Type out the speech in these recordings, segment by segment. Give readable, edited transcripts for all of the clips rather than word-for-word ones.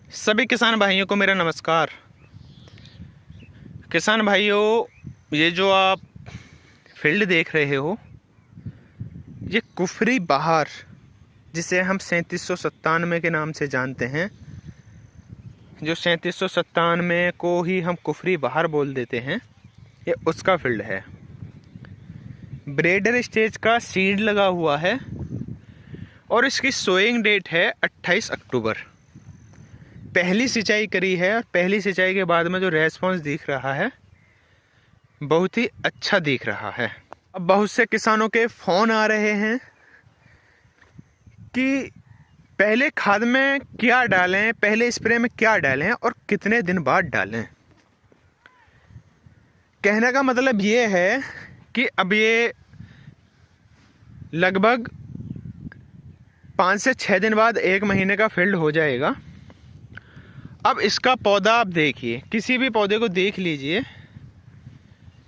सभी किसान भाइयों को मेरा नमस्कार। किसान भाइयों, ये जो आप फील्ड देख रहे हो, ये कुफरी बहार, जिसे हम 3797 के नाम से जानते हैं, जो 3797 को ही हम कुफरी बहार बोल देते हैं, ये उसका फील्ड है। ब्रेडर स्टेज का सीड लगा हुआ है और इसकी सोइंग डेट है 28 अक्टूबर। पहली सिंचाई करी है और पहली सिंचाई के बाद में जो रेस्पॉन्स दिख रहा है बहुत ही अच्छा दिख रहा है। अब बहुत से किसानों के फ़ोन आ रहे हैं कि पहले खाद में क्या डालें, पहले स्प्रे में क्या डालें और कितने दिन बाद डालें। कहने का मतलब ये है कि अब ये लगभग 5 से 6 दिन बाद 1 महीने का फील्ड हो जाएगा। अब इसका पौधा आप देखिए, किसी भी पौधे को देख लीजिए,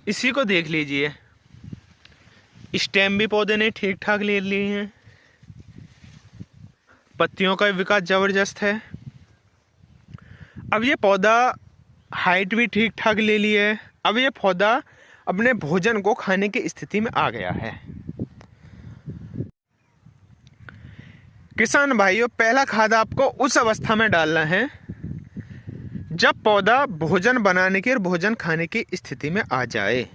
इसी को देख लीजिए, स्टेम भी पौधे ने ठीक ठाक ले लिए हैं, पत्तियों का विकास ज़बरदस्त है। अब ये पौधा हाइट भी ठीक ठाक ले ली है। अब ये पौधा अपने भोजन को खाने की स्थिति में आ गया है। किसान भाइयों, पहला खाद आपको उस अवस्था में डालना है जब पौधा भोजन बनाने की और भोजन खाने की स्थिति में आ जाए,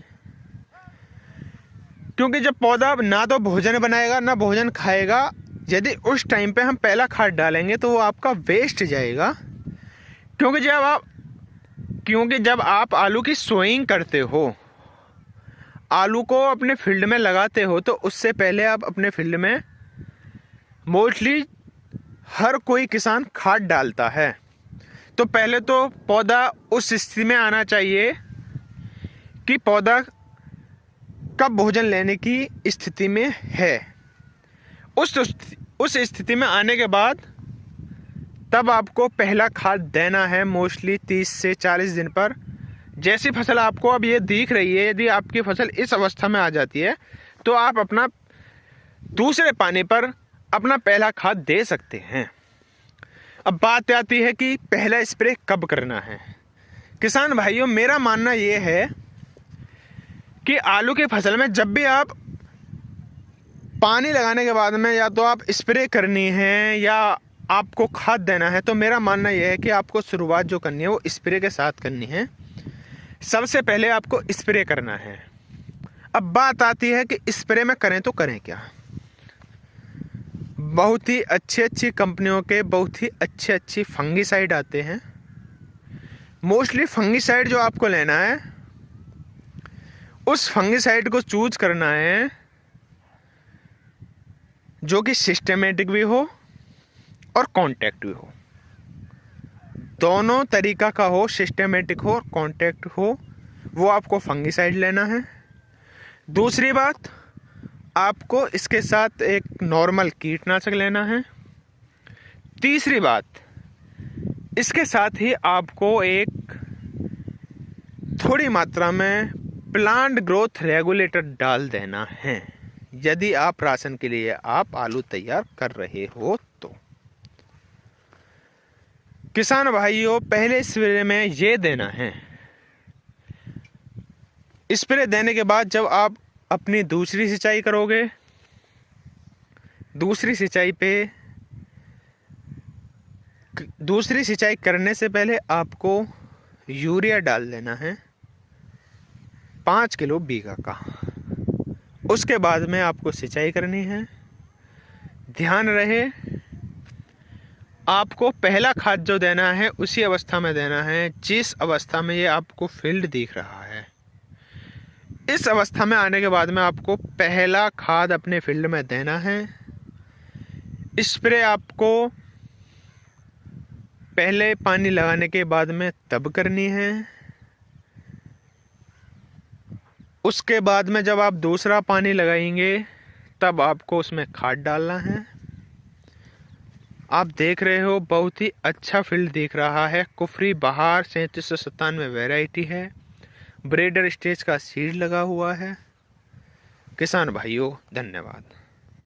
क्योंकि जब पौधा ना तो भोजन बनाएगा ना भोजन खाएगा, यदि उस टाइम पे हम पहला खाद डालेंगे तो वो आपका वेस्ट जाएगा। क्योंकि जब आप आलू की सोइंग करते हो, आलू को अपने फील्ड में लगाते हो, तो उससे पहले आप अपने फील्ड में मोस्टली हर कोई किसान खाद डालता है। तो पहले तो पौधा उस स्थिति में आना चाहिए कि पौधा कब भोजन लेने की स्थिति में है। उस स्थिति में आने के बाद तब आपको पहला खाद देना है, मोस्टली 30 से 40 दिन पर। जैसी फसल आपको अब ये दिख रही है, यदि आपकी फसल इस अवस्था में आ जाती है तो आप अपना दूसरे पानी पर अपना पहला खाद दे सकते हैं। अब बात आती है कि पहला स्प्रे कब करना है। किसान भाइयों, मेरा मानना ये है कि आलू की फसल में जब भी आप पानी लगाने के बाद में या तो आप स्प्रे करनी है या आपको खाद देना है, तो मेरा मानना यह है कि आपको शुरुआत जो करनी है वो स्प्रे के साथ करनी है। सबसे पहले आपको स्प्रे करना है। अब बात आती है कि स्प्रे में करें तो करें क्या। बहुत ही अच्छी कंपनियों के बहुत ही अच्छी फंगीसाइड आते हैं। मोस्टली फंगीसाइड जो आपको लेना है, उस फंगीसाइड को चूज करना है जो कि सिस्टेमेटिक भी हो और कॉन्टैक्ट भी हो। दोनों तरीका का हो, सिस्टेमेटिक हो और कॉन्टैक्ट हो, वो आपको फंगीसाइड लेना है। दूसरी बात, आपको इसके साथ एक नॉर्मल कीटनाशक लेना है। तीसरी बात, इसके साथ ही आपको एक थोड़ी मात्रा में प्लांट ग्रोथ रेगुलेटर डाल देना है, यदि आप राशन के लिए आप आलू तैयार कर रहे हो तो। किसान भाइयों, पहले स्प्रे में ये देना है। स्प्रे देने के बाद जब आप अपनी दूसरी सिंचाई करोगे, दूसरी सिंचाई करने से पहले आपको यूरिया डाल देना है 5 किलो बीघा का। उसके बाद में आपको सिंचाई करनी है। ध्यान रहे, आपको पहला खाद जो देना है उसी अवस्था में देना है जिस अवस्था में ये आपको फील्ड दिख रहा है। इस अवस्था में आने के बाद में आपको पहला खाद अपने फील्ड में देना है। स्प्रे आपको पहले पानी लगाने के बाद में तब करनी है। उसके बाद में जब आप दूसरा पानी लगाएंगे तब आपको उसमें खाद डालना है। आप देख रहे हो, बहुत ही अच्छा फील्ड दिख रहा है। कुफरी बहार 3797 वैरायटी है। ब्रेडर स्टेज का सीड लगा हुआ है। किसान भाइयों, धन्यवाद।